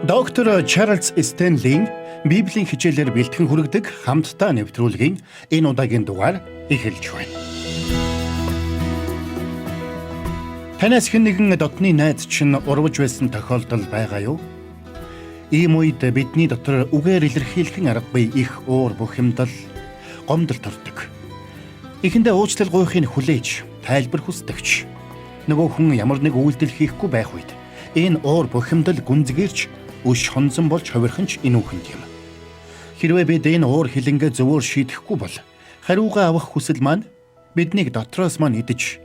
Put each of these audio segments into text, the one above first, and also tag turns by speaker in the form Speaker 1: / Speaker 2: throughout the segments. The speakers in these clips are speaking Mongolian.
Speaker 1: Доктор Чарлз Стенлийн Библийн хичээлээр бэлтгэн хүргэдэг хамтдаа нэвтрүүлгийн энэ удаагийн дугаар эхэлж байна. Танаас хэн нэгэн дотны найз чинь урвж байсан тохиолдол байгаа юу? Ийм үед бидний дотор үгээр илэрхийлхэн аргагүй их уур бухимдал, гомдол төрдөг. Эхэндээ уучлал гуйхыг хүлээж, тайлбар хүсдэгч. Нөгөө хүн ямар нэг үйлдэл хийхгүй байх үед энэ уур бухимдал гүнзгийрч өш хонзон болж хувирханч инүүхэнд юм. Хэрвээ бид энэ уур хилэнгээ зөвөр шийдэхгүй бол хариугаа авах хүсэл маань биднийг дотроос маань идэж,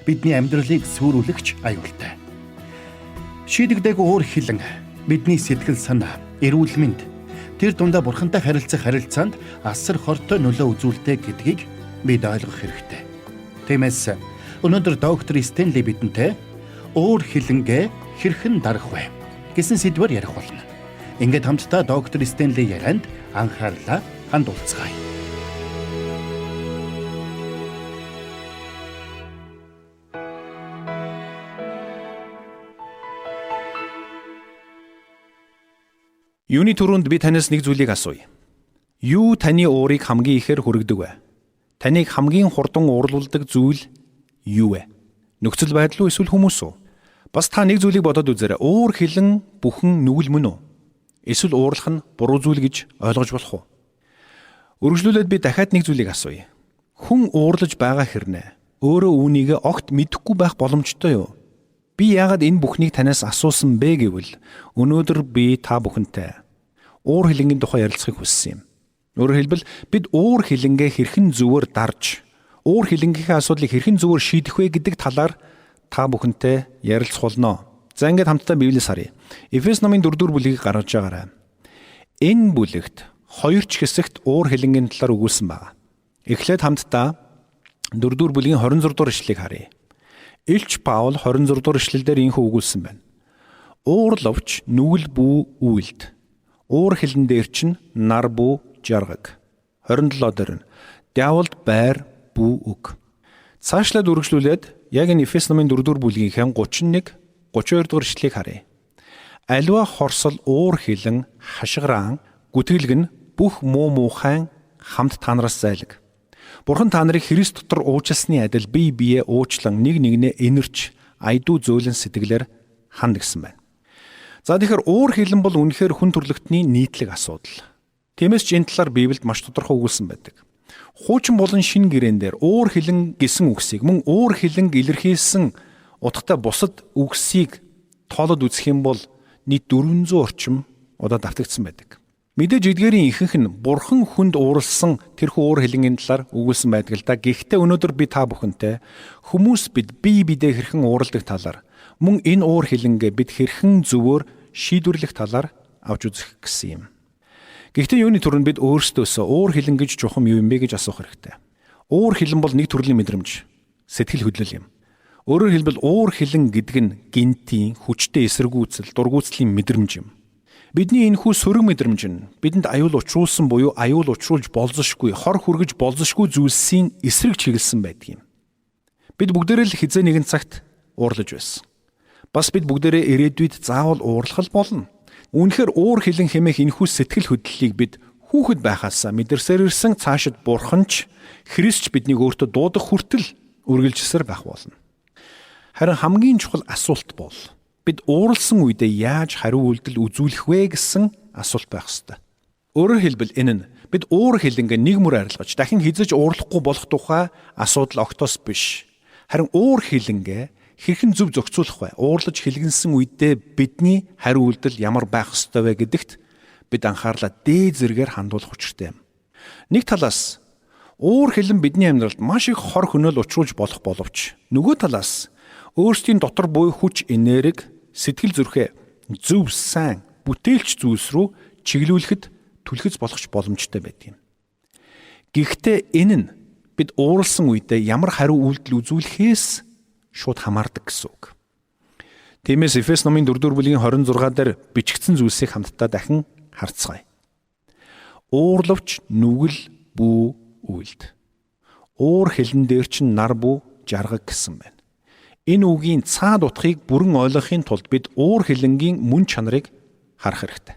Speaker 1: бидний амьдралыг сүрүүлэгч аюултай. Шийдэгдээгүй уур хилэн бидний сэтгэл санаа, эрүүл мэнд, тэр дундаа бурхантай харилцах харилцаанд асар хортой нөлөө үзүүлдэг гэдгийг бид ойлгох хэрэгтэй. Тиймээс өнөөдөр доктор Стенли бидэнтэй уур хилэнгээ хэрхэн дарах вэ гэсэн сэдвээр ярих болно. Ингээд хамтдаа доктор Стенли ярианд анхаарлаа хандуулцгаая.
Speaker 2: Юуны түрүүнд би танаас нэг зүйлийг асууя. Юу таны уурыг хамгийн ихээр хүргэдэг вэ? Таныг хамгийн хурдан уурлуулдаг зүйл юу вэ? Нөхцөл байдал уу эсвэл хүмүүс үү? Бас та нэг зүйлийг бодоод үзээрэй. Уур хилэн бүхэн нүгэл мөн үү? Эсвэл уурлах нь буруу зүйл гэж ойлгож болох уу? Үргэлжлүүлээд би дахиад нэг зүйлийг асууя. Хүн уурлаж байгаа хэрнээ өөрөө үүнийг огт мэдэхгүй байх боломжтой юу? Би яагаад энэ бүхнийг танаас асуусан бэ гэвэл өнөөдөр би та бүхэнтэй уур хилэнгийн тухай ярилцахыг хүссэн юм. Өөрөөр хэлбэл бид уур хилэнгээ хэрхэн зөвөр дарж, уур хилэнгийнхээ асуудлыг хэрхэн зөвөр шийдэх вэ гэдэг талаар та бүхэнтэй ярилцах болно. За ингээд хамтдаа Библиэс харъя. Эфес номын 4-р бүлгийг гаргаж байгаарай. Энэ бүлэгт 2 хэсэгт уур хилэнгийн талаар өгүүлсэн байна. Эхлээд хамтдаа 4-р бүлгийн 26-р ишлэлийг харъя. Илч Паул 26-р ишлэлдэр инхүү өгүүлсэн байна. Уурлавч нүгэл бүү үйлд. Уур хилэн дээр чинь нар бүү жаргаг. 27-дэр нь диаволд байр бүү үг. Цаашлаад үргэлжлүүлээд яг энэ Эфес номын 4-р бүлгийнхээ 31, 32-р ишлэлийг харъя. Аливаа хорсол уур хилэн хашгираан гүтгэлэг нь бүх муу муухайн хамт та нараас зайлаг. Бурхан та нарыг Христ дотор уучлсны адил бие биеэ уучлан нэг нэгнээ инэрч айдуу зөөлөн сэтгэлээр ханд гэсэн байна. За тэгэхээр уур хилэн бол үнэхээр хүн төрлөختний нийтлэг асуудал. Тиймээс ч энэ талаар Библиэд маш тодорхой өгүүлсэн байдаг. Хуучин болон шинэ гэрээн дээр уур хилэн гэсэн үгсийг мөн уур хилэн илэрхийлсэн утгатай бусад үгсийг тоолоод үзэх юм бол нийт 400 орчим удаа давтагдсан байдаг. Мэдээж эдгээрийн ихэнх нь бурхан хүнд уурлсан тэрхүү уур хилэнгийн талаар өгүүлсэн байдаг л да. Гэхдээ өнөөдөр би та бүхэнтэй хүмүүс бид бие биедээ хэрхэн уурладаг талаар мөн энэ уур хилэнгээ бид хэрхэн зөвөр шийдвэрлэх талаар авч үзэх гэсэн юм. Гэхдээ юуны түрүүнд бид өөрсдөөсөө уур хилэн гэж чухам юу юм бэ гэж асуух хэрэгтэй. Уур хилэн бол нэг төрлийн мэдрэмж, сэтгэл хөдлөл юм. Өөрөөр хэлбэл уур хилэн гэдэг нь гинтийн, хүчтэй эсэргүүцэл, дургуутлын мэдрэмж юм. Бидний энэхүү сөрөг мэдрэмж нь бидэнд аюул учруулсан буюу аюул учруулж болзошгүй, хор хүргэж болзошгүй зүйлсийн эсрэг чиглэсэн байдаг юм. Бид бүгдээрээ л хизээ нэгэн цагт уурлаж байсан. Бас бид бүгдээрээ ирээдүйд заавал уурлах л болно. Үүнхээр уур хилэн хэмээх энэхүү сэтгэл хөдлөлийг бид хүүхэд байхаасаа мэдэрсээр ирсэн цаашид Бурханч Христ биднийг өөртөө дуудах хүртэл үргэлжилсээр байх болно. Харин хамгийн чухал асуулт бол бид уурлсан үедээ яаж хариу үйлдэл үзүүлэх вэ гэсэн асуулт байх ёстой. Өөрөөр хэлбэл энэ нь бид уур хилэнгээ нэг мөр арилгаж дахин хизэж уурлахгүй болох тухай асуудал огтоос биш. Харин уур хилэнгээ хэрхэн зөв зохицуулах вэ? Уурлаж хилгэнсэн үедээ бидний хариу үйлдэл ямар байх ёстой вэ гэдэгт бид анхаарлаа дээд зэргээр хандуулах учиртай юм. Нэг талаас уур хилэн бидний амьдралд маш их хор хөнөөл учруулж болох боловч нөгөө талаас өөрсдийн дотор буй хүч энерги сэтгэл зүрхээ зөв сайн бүтээлч зүйлс рүү чиглүүлэхэд түлхэц болгоч боломжтой байдаг юм. Гэхдээ энэ нь бид уурлсан үедээ ямар хариу үйлдэл үзүүлэхээс шууд хамаардаг гэсэн үг. Тиймээс Эфес номын 4-р бүлгийн 26 дээр бичигдсэн зүйлсийг хамтдаа дахин харцгаая. Уурлавч нүгэл бүү үйлд. Уур хилэн дээр чинь нар бүү жаргаг гэсэн байна. Энэ үгийн цаад утгыг бүрэн ойлгохын тулд бид уур хилэнгийн мөн чанарыг харах хэрэгтэй.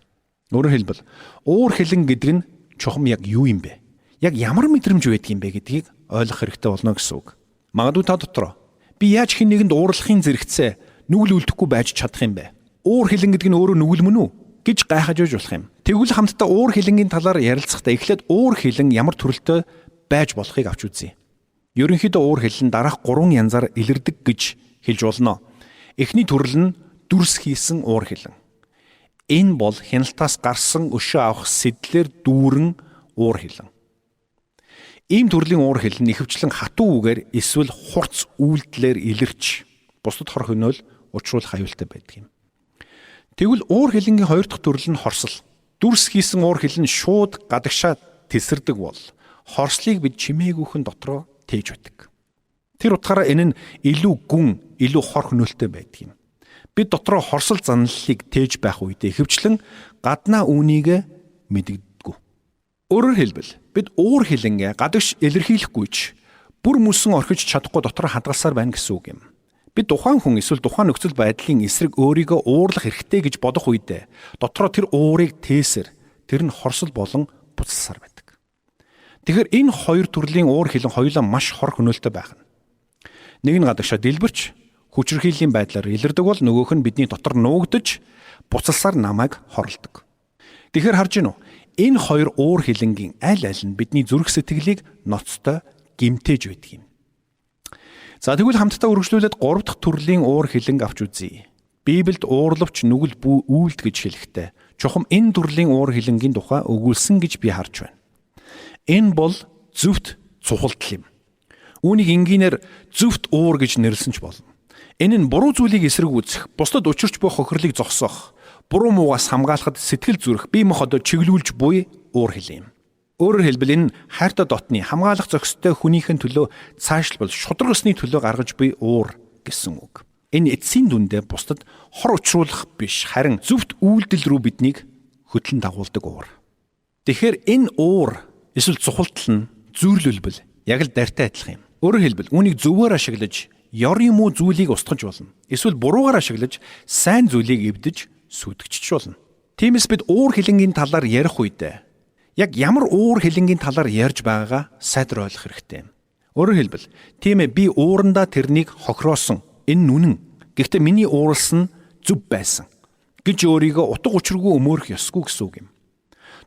Speaker 2: Өөрөөр хэлбэл уур хилэн гэдэг нь чухам яг юу юм бэ? Яг ямар мэдрэмж байдаг юм бэ гэдгийг ойлгох хэрэгтэй болно гэсэн үг. Магадгүй та дотроо би яаж хэн нэгэнд уурлахын зэрэгцээ нүгэл үлдэхгүй байж чадах юм бэ? Уур хилэн гэдэг нь өөрөө нүгэл мөн үү гэж гайхаж байж болох юм. Тэгвэл хамтдаа уур хилэнгийн талаар ярилцахдаа эхлээд уур хилэн ямар төрөлтэй байж болохыг авч үзье. Ерөнхийдөө уур хилэн дараах 3 янзаар илэрдэг гэж хэлж болно. Эхний төрөл нь дүрс хийсэн уур хилэн. Энэ бол хяналтаас гарсан өшөө авах сэтлэр дүүрэн уур хилэн. Ийм төрлийн уур хилэн ихэвчлэн хатуу үгээр эсвэл хурц үйлдэлээр илэрч бусдад хор хөнөөл учруулах аюултай байдаг юм. Тэгвэл уур хилэнгийн 2 дахь төрөл нь хорсол. Дүрс хийсэн уур хилэн шууд гадагшаа тесэрдэг бол хорслыг бид чимээгүйхэн дотроо тээж байдаг. Тэр утгаараа энэ нь илүү гүн, илүү хор хөнөөлтэй байдаг юм. Бид дотроо хорсол заналлыг тээж байх үедээ ихэвчлэн гаднаа үүнийг мэддэггүй. Өөрөөр хэлбэл бид уур хилэнгээ гадагш илэрхийлэхгүй ч бүр мөсөн орхиж чадахгүй дотроо хадгалсаар байна гэсэн үг юм. Бид тухайн хүн эсвэл тухайн нөхцөл байдлын эсрэг өөрийгөө уурлах хэрэгтэй гэж бодох үедээ дотроо тэр уурыг тээсэр тэр нь хорсол болон буцалсаар байдаг. Тэгэхээр энэ 2 төрлийн уур хилэн хоёулаа маш хор хөнөөлтэй байх нь. Нэг нь гадагшаа дэлбэрч хүчирхийллийн байдлаар илэрдэг бол нөгөөх нь бидний дотор нуугдж буцалсаар намайг хорлдог. Тэгэхээр харж гинөө энэ 2 уур хилэнгийн аль аль нь бидний зүрх сэтгэлийг ноцтой гэмтээж байдаг юм. За тэгвэл хамтдаа үргэлжлүүлээд 3 дахь төрлийн уур хилэнг авч үзье. Библиэд уурлавч нүгэл бүү үйлд гэж хэлэхдээ чухам энэ төрлийн уур хилэнгийн тухай өгүүлсэн гэж би харж байна. Энэ бол зөвхт цухалдал юм. Үүнийг энгийнээр зөвхт уур гэж нэрлсэн ч болно. Энэ нь буруу зүйлийг эсрэг үзэх, бусдад учирч буй хохирлыг зогсоох, буруу муугаас хамгаалахад сэтгэл зүрэх, бие махбодоо чиглүүлж буй уур хилэн юм. Өөрөөр хэлбэл энэ хайртай дотны хамгаалах зохистой хүнийхэн төлөө цаашлбал шудраг ёсны төлөө гаргаж буй уур гэсэн үг. Энэ эцсийн дүндээ бусдад хор учруулах биш, харин зөвхт үйлдэл рүү биднийг хөтлөн дагуулдаг уур. Тэгэхээр энэ уур эсвэл цухалдал нь зүйрлүүлбэл яг л дарьтай адилхан юм. Өөрөөр хэлбэл үүнийг зөвөөр ашиглаж ёр юм уу зүйлийг устгаж болно. Эсвэл буруугаар ашиглаж сайн зүйлийг эвдэж сүйтгэж болно. Тиймээс бид уур хилэнгийн талаар ярих үедээ яг ямар уур хилэнгийн талаар ярьж байгаагаа сайдар ойлгох хэрэгтэй юм. Өөрөөр хэлбэл тийм ээ би уурандаа тэрнийг хохироосон. Энэ нүнэн. Гэхдээ миний ууралсан нь зөв байсан гэж өөрийгөө утга учиргүй өмөөрөх ёсгүй гэсэн үг юм.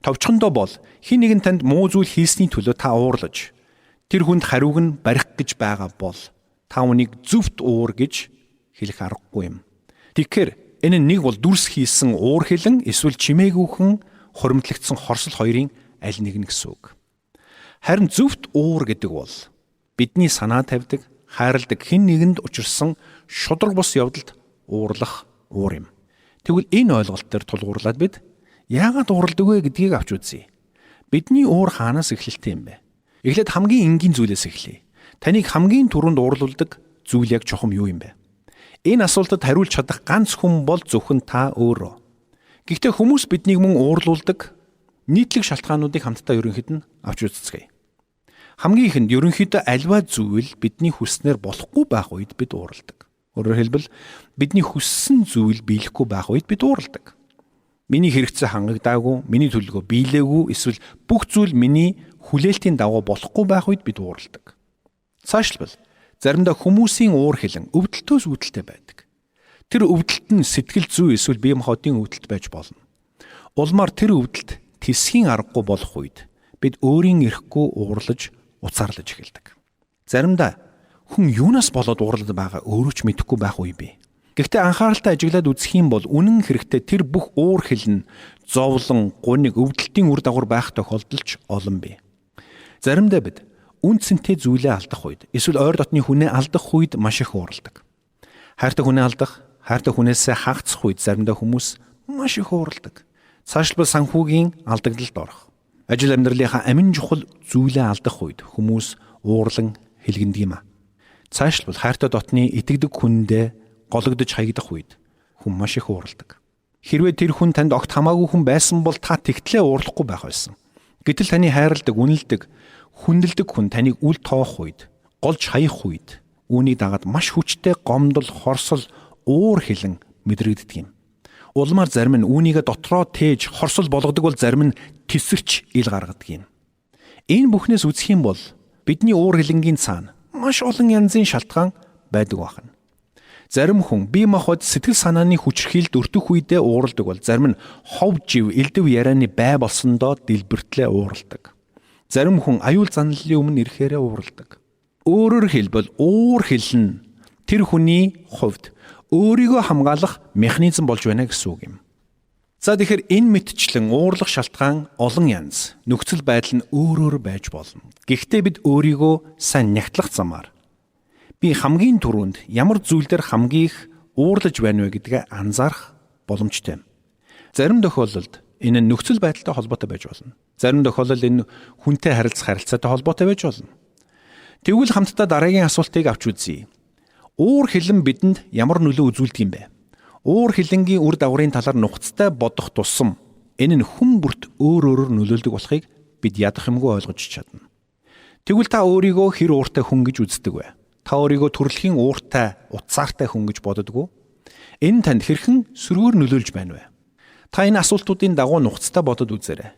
Speaker 2: Товчхондоо бол хэн нэгэн танд муу зүйл хийсний төлөө та уурлаж тэр хүнд хариуг нь барих гэж байгаа бол та үнийг зөвхт уур гэж хэлэх аргагүй юм. Тэгэхээр энэ нэг бол дүрс хийсэн уур хилэн эсвэл чимээгүйхэн хуримтлагдсан хорсол хоёрын аль нэг нь гэсэн үг. Харин зөвхт уур гэдэг бол бидний санаа тавьдаг, хайрладаг хэн нэгэнд учирсан шудраг бус явдалд уурлах уур юм. Тэгвэл энэ ойлголт төр тулгуурлаад бид яагаад уурладаг вэ гэдгийг авч үзье. Бидний уур хаанаас эхэлтэй юм бэ? Эхлээд хамгийн энгийн зүйлээс эхлэе. Таныг хамгийн түрүүнд уурлуулдаг зүйл яг чухам юу юм бэ? Энэ асуултад хариулж чадах ганц хүн бол зөвхөн та өөрөө. Гэхдээ хүмүүс биднийг мөн уурлуулдаг нийтлэг шалтгаануудыг хамтдаа ерөнхийд нь авч үзцгээе. Хамгийн ихэнд ерөнхийдөө альва зүйл бидний хүснээр болохгүй байх үед бид уурладаг. Өөрөөр хэлбэл бидний хүссэн зүйл биелэхгүй байх үед бид уурладаг. Миний хэрэгцээ хангагдаагүй, миний төлөвлөгөө биелээгүй, эсвэл бүх зүйл миний хүлээлтийн дагуу болохгүй байх үед бид уурладаг. Цаашлбал заримдаа хүмүүсийн уур хилэн өвдөлтөөс үүдэлтэй байдаг. Тэр өвдөлт нь сэтгэл зүй эсвэл бие махбодын өвдөлт байж болно. Улмаар тэр өвдөлт тэсхийн аргагүй болох үед бид өөрийн эрэхгүй уурлаж, уцаарлаж эхэлдэг. Заримдаа хүн юунаас болоод уурлаад байгаа өөрөө ч мэдэхгүй байх үе бий. Гэхдээ анхааралтай ажиглаад үзэх юм бол үнэн хэрэгтээ тэр бүх уур хилэн зовлон, гуниг, өвдөлтийн үр дагавар байх тохиолдолч олон бий. Заримдаа бид үнцэнтэй зүйлээ алдах үед эсвэл ойр дотны хүнээ алдах үед маш их уурладаг. Хайртай хүнээ алдах, хайртай хүнээсээ хагацах үед заримдаа хүмүүс маш их уурладаг. Цаашлбал санхүүгийн алдагдлалд орох. Ажил амьдралынхаа амин чухал зүйлээ алдах үед хүмүүс уурлан хэлгэндэг юм а. Цаашлбал хайртай дотны итгэдэг хүндээ гологдож хаягдах үед хүн маш их уурладаг. Хэрвээ тэр хүн танд огт хамаагүй хүн байсан бол та тэгтлээ уурлахгүй байх байсан. Гэтэл таны хайрладаг, үнэлдэг, хүндэлдэг хүн таныг үл тоох үед, голж хаях үед үүнийг дагаад маш хүчтэй гомдол, хорсол, уур хилэн мэдрэгддэг юм. Улмаар зарим нь үүнийгээ дотроо тээж хорсол болгодог бол зарим нь тесэрч ил гаргадаг юм. Энэ бүхнээс үзэх юм бол бидний уур хилэнгийн цаана маш олон янзын шалтгаан байдаг байна. Зарим хүн бие махбод сэтгэл санааны хүчрхийлд өртөх үедээ уурладаг бол зарим нь хов жив элдв ярианы бай болсондоо дэлбэртлээ уурладаг. Зарим хүн аюул занлалын өмнө ирэхээрээ уурладаг. Өөрөөр хэлбэл уур хил нь тэр хүний хувьд өөрийгөө хамгаалах механизм болж байна гэсэн үг юм. За тэгэхээр энэ мэтчлэн уурлах шалтгаан олон янз, нөхцөл байдал нь өөр байж болно. Гэхдээ бид өөрийгөө сайн нягтлах замаар би хамгийн түрүүнд ямар зүйл дээр хамгийн их уурлаж байна вэ гэдгээ анзаарах боломжтой юм. Зарим тохиолдолд энэ нөхцөл байдалтай холбоотой байж болно. Зарим тохиолдолд энэ хүнтэй харилцах харилцаатай холбоотой байж болно. Тэгвэл хамтдаа дараагийн асуултыг авч үзье. Уур хилэн бидэнд ямар нөлөө үзүүлдэг юм бэ? Уур хилэнгийн үр дагаврын талаар нухацтай бодох тусам энэ нь хүн бүрт өөрөөр нөлөөлдөг болохыг бид ядах юмгүй ойлгож чадна. Тэгвэл та өөрийгөө хэр ууртай хүн гэж үздэг вэ? Та өөрийгөө төрөлхийн ууртай, утсаартай хүн гэж боддог уу? Энэ танд хэрхэн сөргөөр нөлөөлж байна вэ? Та энэ асуултуудын дагуу нухацтай бодод үзээрэй.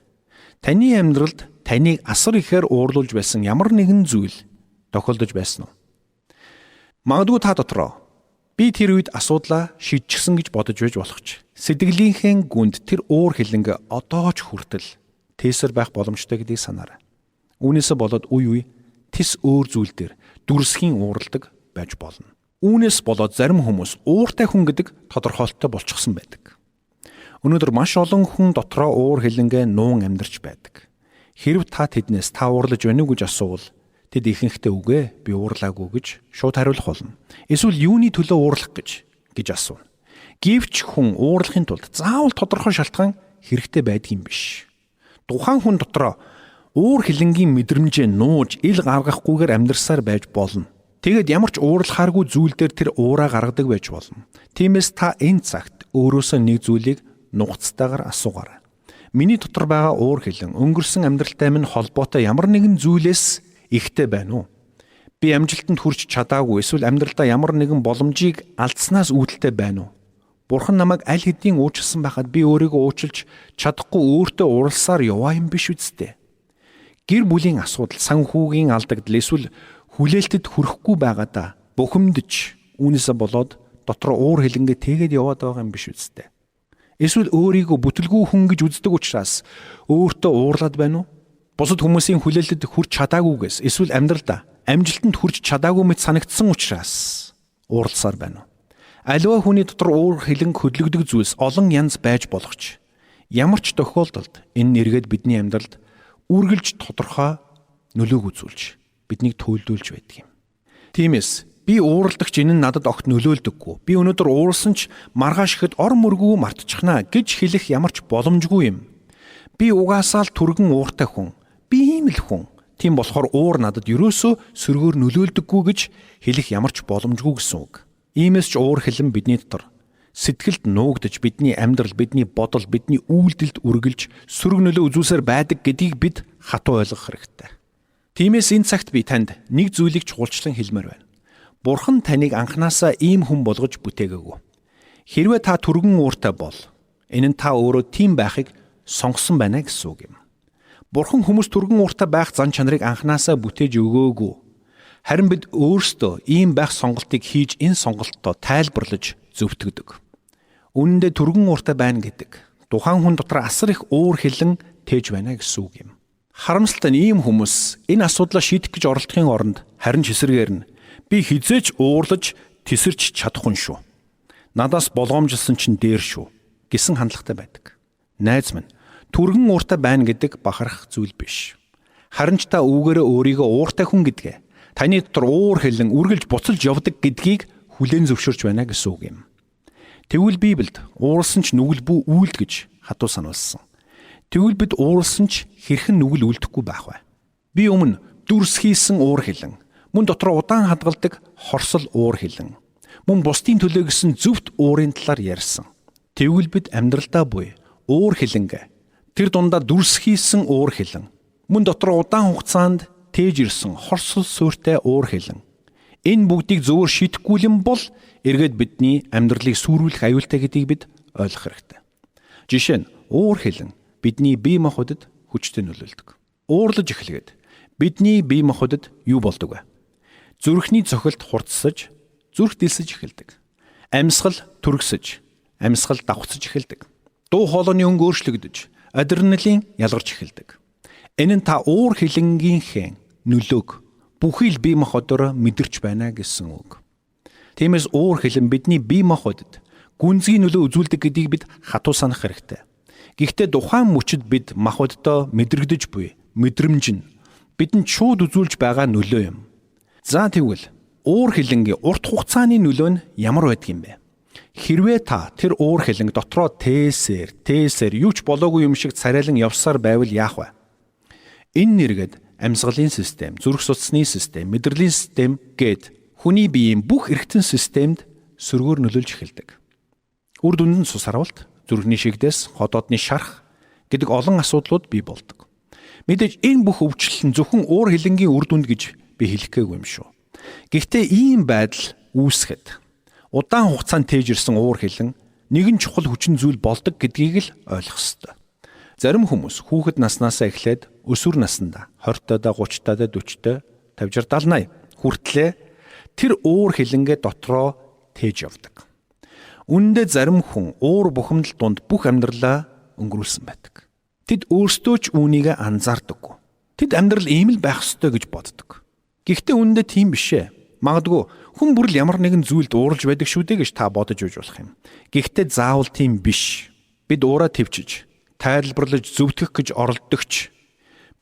Speaker 2: Таны амьдралд таныг асар ихээр уурлуулж байсан ямар нэгэн зүйл тохиолдож байсан уу? Магадгүй та дотроо би тэр үед асуудлаа шийдчихсэн гэж бодож байж болох ч сэтгэлийнхээ гүнд тэр уур хилэнгэ одоо ч хүртэл тээсэр байх боломжтой гэдгийг санаарай. Үүнээсээ болоод үе тис өөр зүйл дээр дүрсхийн уурладаг байж болно. Үүнээс болоод зарим хүмүүс ууртай хүн гэдэг тодорхойлолттой болчихсон байдаг. Өнөөдөр маш олон хүн дотроо уур хилэнгээ нуун амьдарч байдаг. Хэрв та тэднээс та уурлаж байна уу гэж асуувал тэд ихэнхдээ үгүй би уурлаагүй гэж шууд хариулах болно. Эсвэл юуны төлөө уурлах гэж асууна. Гэвч хүн уурлахын тулд заавал тодорхой шалтгаан хэрэгтэй байдгийн биш. Тухайн хүн дотроо уур хилэнгийн мэдрэмжээ нууж ил гаргахгүйгээр амьдарсаар байж болно. Тэгэд ямар ч уурлахааргүй зүйл дээр тэр уураа гаргадаг байж болно. Тиймээс та энэ цагт өөрөөсөө нэг зүйлийг нухацтайгаар асуугаарай. Миний дотор байгаа уур хилэн өнгөрсөн амьдралтай минь холбоотой ямар нэгэн зүйлээс ихтэй байна уу? Би амжилтанд хүрч чадаагүй эсвэл амьдралдаа ямар нэгэн боломжийг алдснаас үүдэлтэй байна уу? Бурхан намайг аль хэдийн уучлсан байхад би өөрийгөө уучлж чадахгүй өөртөө уурласаар яваа юм биш үсттэй. Гэр бүлийн асуудал, санхүүгийн алдагдал эсвэл хүлээлтэд хүрэхгүй байгаадаа бухимдж үүнээсээ болоод дотроо уур хилэнгээ тэгээд яваад байгаа юм биш үсттэй. Эсвэл өөрийгөө бүтэлгүй хүн гэж үздэг учраас өөртөө уурлаад байна уу? Бусад хүмүүсийн хүлээлтэд хүрч чадаагүйгээс эсвэл амьдралдаа амжилтанд хүрч чадаагүй мэт санагдсан учраас уурласаар байна уу? Аливаа хүний дотор уур хилэнг хөдлөгдөг зүйлс олон янз байж болох ч ямар ч тохиолдолд энэ нэргээд бидний амьдралд үргэлж тодорхой нөлөөг үзүүлж биднийг төлөвлөж байдаг юм. Тиймээс би ууралдагч энэ нь надад огт нөлөөлдөггүй. Би өнөөдөр уурсан ч маргааш ихэд ор мөргөө мартчихна гэж хэлэх ямар ч боломжгүй юм. Би угаасаа л түргэн ууртай хүн. Би ийм л хүн. Тийм болохоор уур надад ерөөсөө сөргөөр нөлөөлдөггүй гэж хэлэх ямар ч боломжгүй гэсэн үг. Иймээс ч уур хилэн бидний дотор сэтгэлд нуугдж бидний амьдрал, бидний бодол, бидний үйлдэлд үргэлж сөрөг нөлөө үзүүлсээр байдаг гэдгийг бид хатуу ойлгох хэрэгтэй. Тиймээс энэ цагт би танд нэг зүйлийг чухалчлан хэлмээр байна. Бурхан таныг анханасаа ийм хүн болгож бүтээгээгүй. Хэрвээ та түргэн ууртай бол энэ нь та өөрөө тийм байхыг сонгосон байна гэсэн үг юм. Бурхан хүмүүс түргэн ууртай байх зан чанарыг анханасаа бүтээж өгөөгүй. Харин бид өөрсдөө ийм байх сонголтыг хийж энэ сонголтоо тайлбарлаж зөвтгөдөг. Үүн дээр түргэн ууртай байна гэдэг тухайн хүн дотор асар их уур хилэн тээж байна гэсэн үг юм. Харамсалтай нь ийм хүмүүс энэ асуудлаа шийдэх гэж оролдохын оронд харин ч эсрэгээр нь би хизээч уурлаж тесэрч чадахгүй шүү. Надаас болгоомжилсан чинь дээр шүү гэсэн хандлагатай байдаг. Найз минь, түргэн ууртай байна гэдэг бахарх зүйл биш. Харин ч та үүгээрээ өөрийгөө ууртай хүн гэдгээ таны дотор уур хилэн үргэлж буцалж явдаг гэдгийг хүлээн зөвшөөрч байна гэсэн үг юм. Тэгвэл Библиэд уурсан ч нүгэл бүү үйлд гэж хатуу сануулсан. Тэгвэл бид уурсан ч хэрхэн нүгэл үлдэхгүй байх вэ? Би өмнө дүрс хийсэн уур хилэн, мөн дотроо удаан хадгалдаг хорсол уур хилэн, мөн бусдын төлөө гэсэн зөвхт уурын талаар ярьсан. Тэгвэл бид амьдралдаа буй уур хилэнгэ тэр дундаа дүрс хийсэн уур хилэн, мөн дотроо удаан хугацаанд тээж ирсэн хорсол суурьтай уур хилэн. Энэ бүгдийг зөвөр шийдэхгүй юм бол эргээд бидний амьдралыг сүрүүлэх аюултай гэдгийг бид ойлгох хэрэгтэй. Жишээ нь уур хилэн бидний бие махбодод хүчтэй нөлөөлдөг. Уурлаж эхлэхэд бидний бие махбодод юу болдог вэ? Зүрхний цохилт хурдсаж, зүрх дэлсэж эхэлдэг. Амьсгал түргсэж, амьсгал давхцаж эхэлдэг. Дуу хоолойны өнгө өөрчлөгдөж, адреналин ялгарч эхэлдэг. Энэ нь та уур хилэнгийнхээ нөлөөг бүхий л бие махбодоор мэдэрч байна гэсэн үг. Тиймээс уур хилэн бидний бие махбодод гүнзгий нөлөө үзүүлдэг гэдгийг бид хатуу санах хэрэгтэй. Гэхдээ тухайн мөчөд бид махбоддоо мэдрэгдэж буй мэдрэмж нь бидэнд шууд үзүүлж байгаа нөлөө юм. За тэгвэл уур хилэнгийн урт хугацааны нөлөө нь ямар байдаг юм бэ? Хэрвээ та тэр уур хилэнг дотроо тээсээр юу ч болоогүй юм шиг царайлан явсаар байвал яах вэ? Энэ нэргээд амьсгалын систем, зүрх судасны систем, мэдрэлийн систем гээд хүний биеийн бүх эргэтэн системд сөргөөр нөлөөлж эхэлдэг. Үр дүнд нь цус харавалт, зүрхний шигдээс, ходоодны шарах гэдэг олон асуудлууд бий болдог. Мэдээж энэ бүх өвчлөл нь зөвхөн уур хилэнгийн үр дүнд гэж би хэлэх гээгүй юм шүү. Гэхдээ ийм байдал үүсгэхэд удаан хугацаанд тээж ирсэн уур хилэн нэгэн чухал хүчин зүйл болдог гэдгийг л ойлгох ёстой. Зарим хүмүүс хүүхэд наснаасаа эхлээд өсвөр насндаа 20-таа, 30-таа, 40-таа, 50, 60, 70, 80 хүртлээр тэр уур хилэнгээ дотроо тээж явдаг. Үүндээ зарим хүн уур бухимдал донд бүх амьдралаа өнгөрүүлсэн байдаг. Тэд өөрсдөө ч үүнийг анзаардаггүй. Тэд амьдрал ийм л байх ёстой гэж боддог. Гэхдээ үүндээ тийм биш ээ. Магадгүй хүн бүр л ямар нэгэн зүйлд ууралж байдаг шүү дээ гэж та бодож үйж болох юм. Гэхдээ заавал тийм биш. Бид уураа төвчж, тайлбарлаж зөвтгөх гэж оролдогч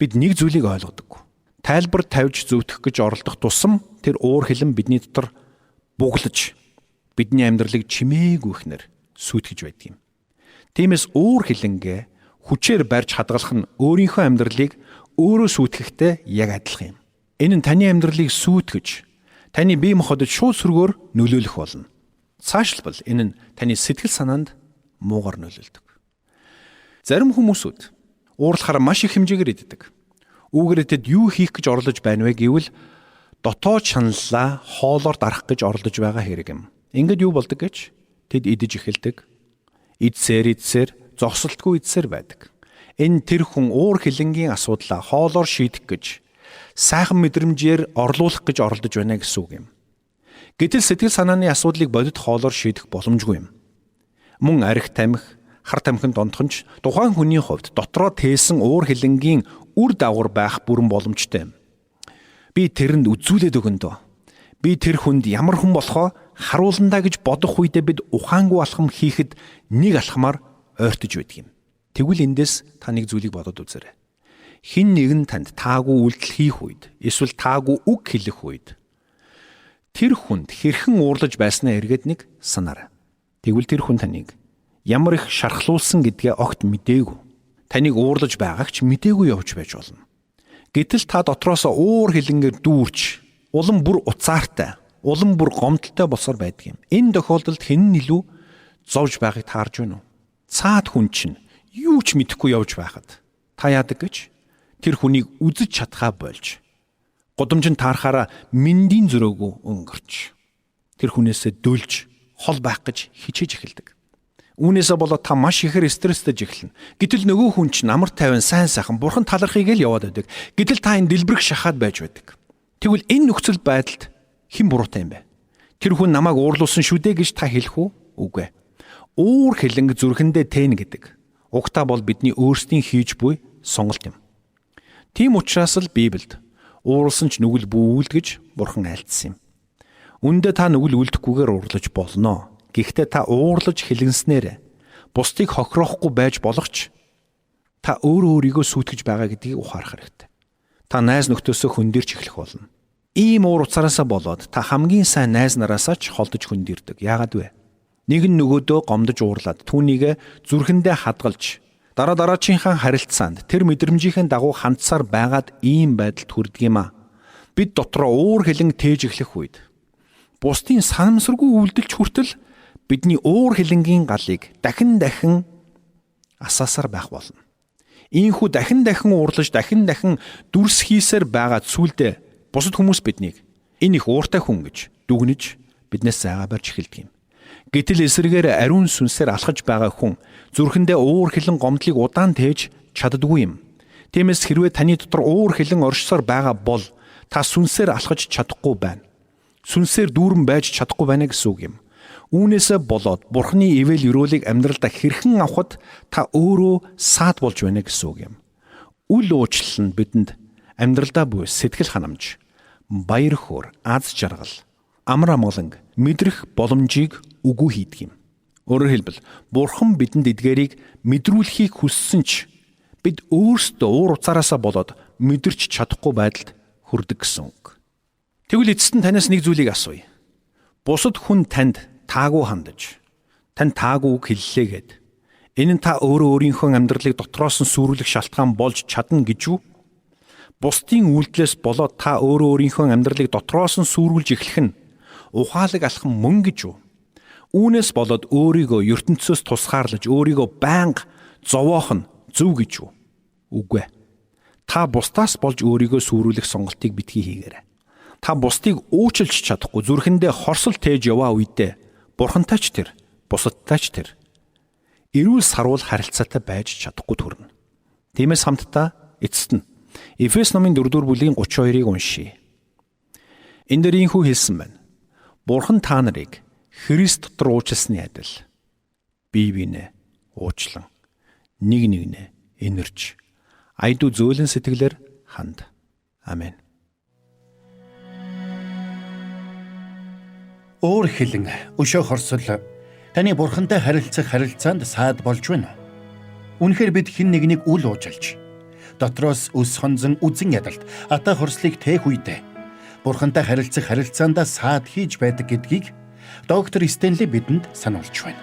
Speaker 2: бид нэг зүйлийг ойлгодоггүй. Тайлбар тавьж зөвтгөх гэж оролдох тусам тэр уур хилэн бидний дотор буглаж бидний амьдралыг чимээгүйхнэр сүйтгэж байдаг юм. Тиймээс уур хилэнгээ хүчээр барьж хадгалах нь өөрийнхөө амьдралыг өөрөө сүйтгэхтэй яг адилхан юм. Энэ нь таны амьдралыг сүйтгэж, таны бие махбодод шууд сөргөөр нөлөөлөх болно. Цаашлбал энэ нь таны сэтгэл санаанд муугар нөлөөлдөг. Зарим хүмүүсүүд уурлахаар маш их хэмжээгээр иддэг. Үүгээр тэд юу хийх гэж оролдож байна вэ гэвэл дотоод шаналлаа хоолоор дарах гэж оролдож байгаа хэрэг юм. Ингээд юу болдог гэж тэд идэж эхэлдэг. Идсээр зогсолтгүй идсээр байдаг. Энэ тэр хүн уур хилэнгийн асуудлаа хоолоор шийдэх гэж сайхан мэдрэмжээр орлуулах гэж оролдож байна гэсэн үг юм. Гэтэл сэтгэл санааны асуудлыг бодит хоолоор шийдэх боломжгүй юм. Мөн арх тамхи, хар тамхинд донтхонч тухайн хүний хувьд дотроо тээсэн уур хилэнгийн үр дагавар байх бүрэн боломжтой юм. Би тэрэнд үзүүлээд өгөндөө. Би тэр хүнд ямар хүн болохоо харууландаа гэж бодох үедээ бид ухаангүй алхам хийхэд нэг алхмаар ойртож байдаг юм. Тэгвэл эндээс та нэг зүйлийг бодоод үзээрэй. Хэн нэгэн танд таагүй үйлдэл хийх үед, эсвэл таагүй үг хэлэх үед тэр хүнд хэрхэн уурлаж байснаа эргээд нэг санаарай. Тэгвэл тэр хүн таныг ямар их шархлуулсан гэдгээ огт мэдээгүй. Таныг уурлаж байгааг ч мэдээгүй явж байж болно. Гэтэл та дотроос уур хилэнгээр дүүрч, улам бүр уцаартай, улам бүр гомдолтой болсоор байдаг юм. Энэ тохиолдолд хэн нь илүү зовж байгааг таарж байна уу? Цаад хүн чинь юу ч мэдэхгүй явж байхад та яадаг гэж тэр хүнийг үзэж чадхаа болж, гудамжинд таарахаараа мэндийн зөрөөгөө өнгөрч, тэр хүнээсээ дөлж, хол байх гэж хичээж эхэлдэг. Үүнээсээ болоод та маш ихээр стресстэй эхэлнэ. Гэтэл нөгөө хүн чинь амар тайван сайн сайхан бурхан талархыг л яваад байдаг. Гэтэл та энэ дэлбэрэх шахаад байж байдаг. Тэгвэл энэ нөхцөл байдалд хэн буруутай юм бэ? Тэр хүн намайг уурлуулсан шүү дээ гэж та хэлэх үү? Үгүй ээ. Уур хилэнг зүрхэндээ тээн гэдэг. Угтаа бол бидний өөрсдийн хийж буй сонголт юм. Тийм учраас л Библиэд уурлсан ч нүгэл бүүл гэж бурхан айлдсан юм. Үндэ та нүгэл үлдэхгүйгээр уурлаж болно. Гэхдээ та уурлаж хилэнснээр бусдыг хохироохгүй байж болох ч та өөрийгөө сүйтгэж байгаа гэдгийг ухаарах хэрэгтэй. Та найз нөхдөсөө хөндөрч эхлэх болно. Ийм уур уцаараасаа болоод та хамгийн сайн найз нараасаа ч холдож хөндөрдөг. Яагаад вэ? Нэг нь нөгөөдөө гомдож уурлаад түүнийг зүрхэндээ хадгалж дараачийнхаа харилцаанд тэр мэдрэмжийнхээ дагуу хандсаар байгаад ийм байдалд хүрдэг юм а. Бид дотроо уур хилэн тээж эхлэх үед бусдын санамсаргүй үйлдэлч хүртэл бидний уур хилэнгийн галыг дахин асаасаар байх болно. Ийхүү дахин уурлаж дахин дүрс хийсээр байгаа зүйлдээ бусад хүмүүс биднийг энэ их ууртай хүн гэж дүгнэж биднээс зайгаа барьж эхэлдэг юм. Гэтэл эсрэгээр ариун сүнсээр алхаж байгаа хүн зүрхэндээ уур хилэн гомдлыг удаан тээж чаддаггүй юм. Тиймээс хэрвээ таны дотор уур хилэн оршсоор байгаа бол та сүнсээр алхаж чадахгүй байна. Сүнсээр дүүрэн байж чадахгүй байна гэсэн үг юм. Үүнээсээ болоод Бурхны ивэл өрөөлийг амьдралдаа хэрхэн авахд та өөрөө саад болж байна гэсэн үг юм. Үл уучлал нь бидэнд амьдралдаа буй сэтгэл ханамж, баяр хөөр, аз жаргал, амар амгаланг, мэдрэх боломжийг үгүй хийдэг юм. Өөрөөр хэлбэл Бурхан бидэнд эдгээрийг мэдрүүлэхийг хүссэн ч бид өөрсдөө уур уцаараасаа болоод мэдэрч чадахгүй байдалд хүрдэг гэсэн үг. Тэгвэл эцэст нь танаас нэг зүйлийг асууя. Бусад хүн танд таагүй хандаж, тань таагүй үг хэллээ гэд энэ нь та өөрөө өөрийнхөө амьдралыг дотроос нь сүрүүлэх шалтгаан болж чадна гэж үү? Бусдын үйлдэлээс болоод та өөрөө өөрийнхөө амьдралыг дотроос нь сүрүүлж эхлэх нь ухаалаг алхам мөн гэж үү? Үүнээс болоод өөрийгөө ертөнцөөс тусгаарлаж өөрийгөө байнга зовоох нь зөв гэж үү? Үгүй ээ. Та бусдаас болж өөрийгөө сүрүүлэх сонголтыг битгий хийгээрэй. Та бусдыг уучлж чадахгүй зүрхэндээ хорсол тээж яваа үедээ Бурхантай ч тэр, бусадтай ч тэр эрүүл сарвал харилцаатай байж чадахгүй төрнө. Тиймээс хамтдаа эцэст нь Эфес номын 4-р бүлгийн 32-ыг уншийе. Энд дээр ийхүү хэлсэн байна. Бурхан та нарыг Христ дотор уучлсны адил бие биенээ уучлан нэг нэгнээ энэрж айдуу зөөлөн сэтгэлээр ханд. Амен.
Speaker 1: Уур хилэн, өшөө хорсол таны Бурхантай харилцах харилцаанд саад болж байна. Үнэхээр бид хэн нэгнийг үл уужилж, дотроос өс хонзон үзэн ядалт атаа хорслыг тээх үедээ Бурхантай харилцах харилцаанд саад хийж байдаг гэдгийг доктор Стенли бидэнд сануулж байна.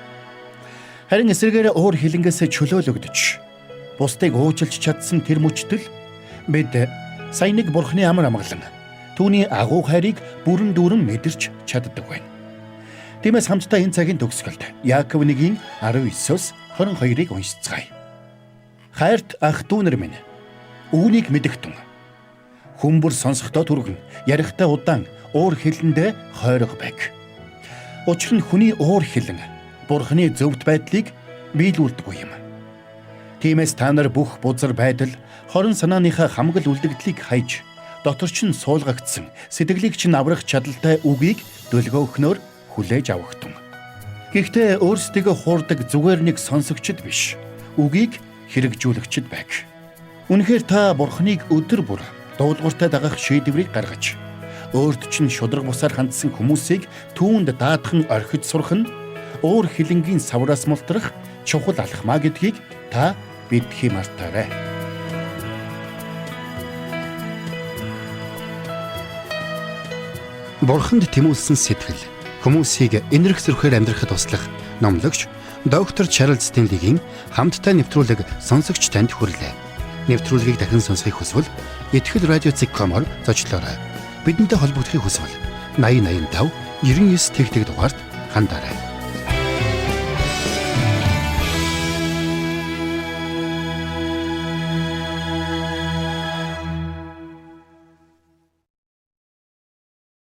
Speaker 1: Харин эсрэгээр уур хилэнгээс чөлөөлөгдөж, бусдыг уужилж чадсан тэр мөчтөл бид сайн нэг Бурханы амар амгалан түүний агуу хайрыг бүрэн дүүрэн мэдэрч чаддаг байна. Тиймээс хамтдаа энэ цагийн төгсгөлд Яаков 1-ийн 19-с 22-ыг уншицгаая. Хайрт ах дүүнэр минь, үүнийг мэдэгтэн. Хүмүүр сонсохдоо түргэн, ярихдаа удаан, уур хилэндээ хойрог байг. Учир нь хүний уур хилэн Бурханы зөвхт байдлыг биелүүлдэггүй юм. Тиймээс та нар бүх бузар байдал, хорон санааныхаа хамгал үлдэгдлийг хайж, доторч нь суулгагдсан, сэтгэлийг чинь аврах чадaltaй үгийг дөлгөөхнөөр хүлээж авахтун. Гэхдээ өөрсдийгөө хуурдаг зүгээр нэг сонсогчд биш, үгийг хэрэгжүүлэгчд байг. Үнэхээр та Бурханыг өдөр бүр дуулууртай дагах шийдвэрийг гаргаж, өөрт чинь шудраг бусаар хандсан хүмүүсийг түүнд даатхан орхиж сурах нь уур хилэнгийн савраас мултрах чухал алхмаа гэдгийг та бидхий мартаарай. Бурханд тэмүүлсэн сэтгэл хүмүүсийг энэрх зөрхөөр амьдрахад туслах номлогч доктор Чарлз Стенлигийн хамттай нэвтрүүлэг сонсогч танд хүрэлээ. Нэвтрүүлгийг дахин сонсохыг хүсвэл Итгэл радио.com-оор зочлоорой. Бидэнтэй холбогдохыг хүсвэл 8085 99 тэгтэг дугаард хандаарай.